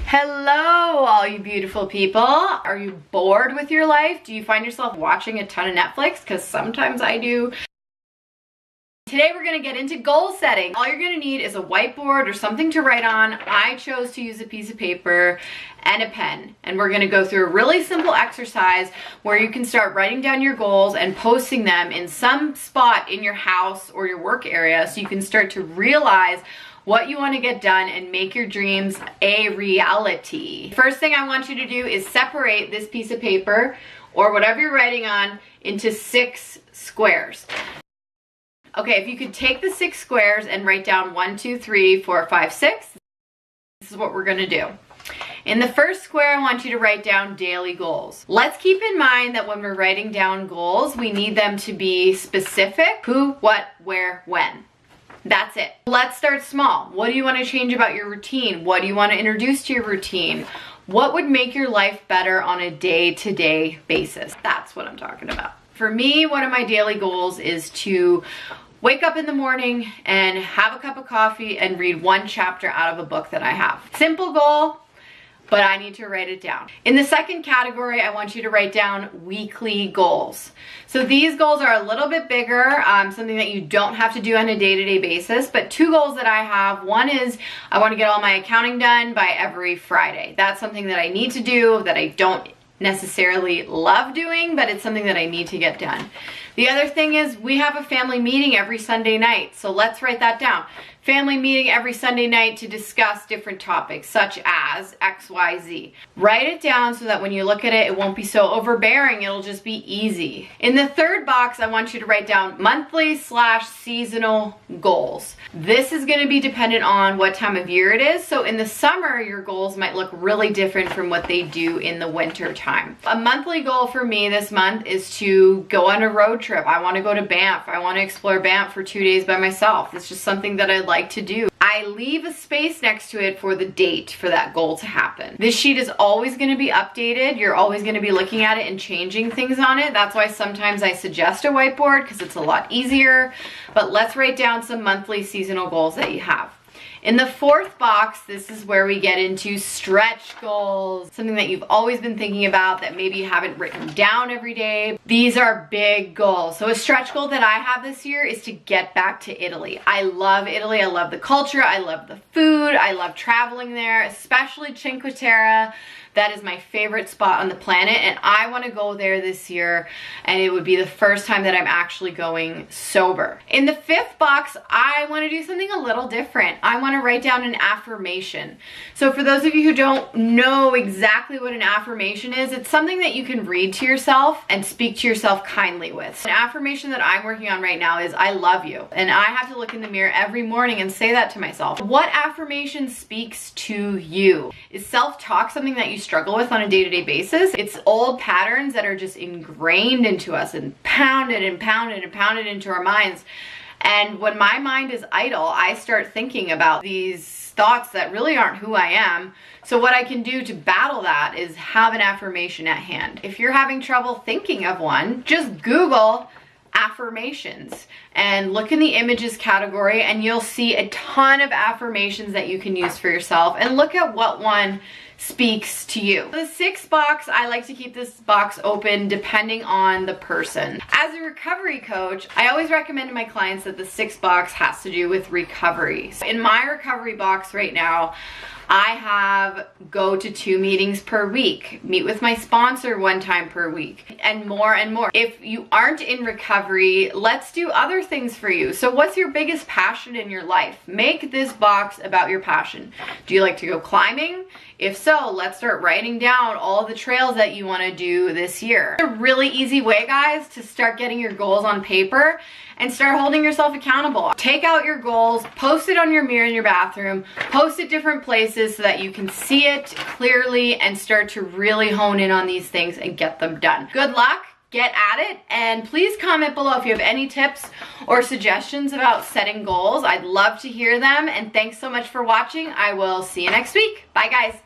Hello, all you beautiful people. Are you bored with your life? Do you find yourself watching a ton of Netflix? Because sometimes I do. Today we're going to get into goal setting. All you're going to need is a whiteboard or something to write on. I chose to use a piece of paper and a pen, and we're going to go through a really simple exercise where you can start writing down your goals and posting them in some spot in your house or your work area so you can start to realize what you want to get done and make your dreams a reality. First thing I want you to do is separate this piece of paper or whatever you're writing on into 6 squares. Okay, if you could take the 6 squares and write down 1, 2, 3, 4, 5, 6, this is what we're gonna do. In the first square, I want you to write down daily goals. Let's keep in mind that when we're writing down goals, we need them to be specific: who, what, where, when. That's it. Let's start small. What do you want to change about your routine? What do you want to introduce to your routine? What would make your life better on a day-to-day basis? That's what I'm talking about. For me, one of my daily goals is to wake up in the morning and have a cup of coffee and read 1 chapter out of a book that I have. Simple goal, but I need to write it down. In the second category, I want you to write down weekly goals. So these goals are a little bit bigger, something that you don't have to do on a day-to-day basis, but 2 goals that I have. One is I want to get all my accounting done by every Friday. That's something that I need to do that I don't necessarily love doing, but it's something that I need to get done. The other thing is we have a family meeting every Sunday night, so let's write that down. Family meeting every Sunday night to discuss different topics such as XYZ. Write it down so that when you look at it, it won't be so overbearing, it'll just be easy. In the third box, I want you to write down monthly/seasonal goals. This is going to be dependent on what time of year it is. So in the summer, your goals might look really different from what they do in the winter time. A monthly goal for me this month is to go on a road trip. I want to go to Banff. I want to explore Banff for 2 days by myself. It's just something that I'd like to do. I leave a space next to it for the date for that goal to happen. This sheet is always going to be updated. You're always going to be looking at it and changing things on it. That's why sometimes I suggest a whiteboard, because it's a lot easier. But let's write down some monthly seasonal goals that you have. In the fourth box, this is where we get into stretch goals, something that you've always been thinking about that maybe you haven't written down every day. These are big goals. So a stretch goal that I have this year is to get back to Italy. I love Italy. I love the culture. I love the food. I love traveling there, especially Cinque Terre. That is my favorite spot on the planet, and I want to go there this year, and it would be the first time that I'm actually going sober. In the fifth box, I want to do something a little different. I want to write down an affirmation. So for those of you who don't know exactly what an affirmation is, it's something that you can read to yourself and speak to yourself kindly with. An affirmation that I'm working on right now is I love you, and I have to look in the mirror every morning and say that to myself. What affirmation speaks to you? Is self-talk something that you struggle with on a day-to-day basis? It's old patterns that are just ingrained into us and pounded and pounded and pounded into our minds. And when my mind is idle, I start thinking about these thoughts that really aren't who I am. So what I can do to battle that is have an affirmation at hand. If you're having trouble thinking of one, just Google affirmations and look in the images category, and you'll see a ton of affirmations that you can use for yourself, and look at what one speaks to you. The sixth box, I like to keep this box open depending on the person. As a recovery coach, I always recommend to my clients that the sixth box has to do with recovery. So in my recovery box right now, I have go to 2 meetings per week, meet with my sponsor 1 time per week, and more and more. If you aren't in recovery, let's do other things for you. So what's your biggest passion in your life? Make this box about your passion. Do you like to go climbing? If so, let's start writing down all the trails that you want to do this year. It's a really easy way, guys, to start getting your goals on paper and start holding yourself accountable. Take out your goals, post it on your mirror in your bathroom, post it different places so that you can see it clearly and start to really hone in on these things and get them done. Good luck. Get at it, and please comment below if you have any tips or suggestions about setting goals. I'd love to hear them, and thanks so much for watching. I will see you next week. Bye, guys.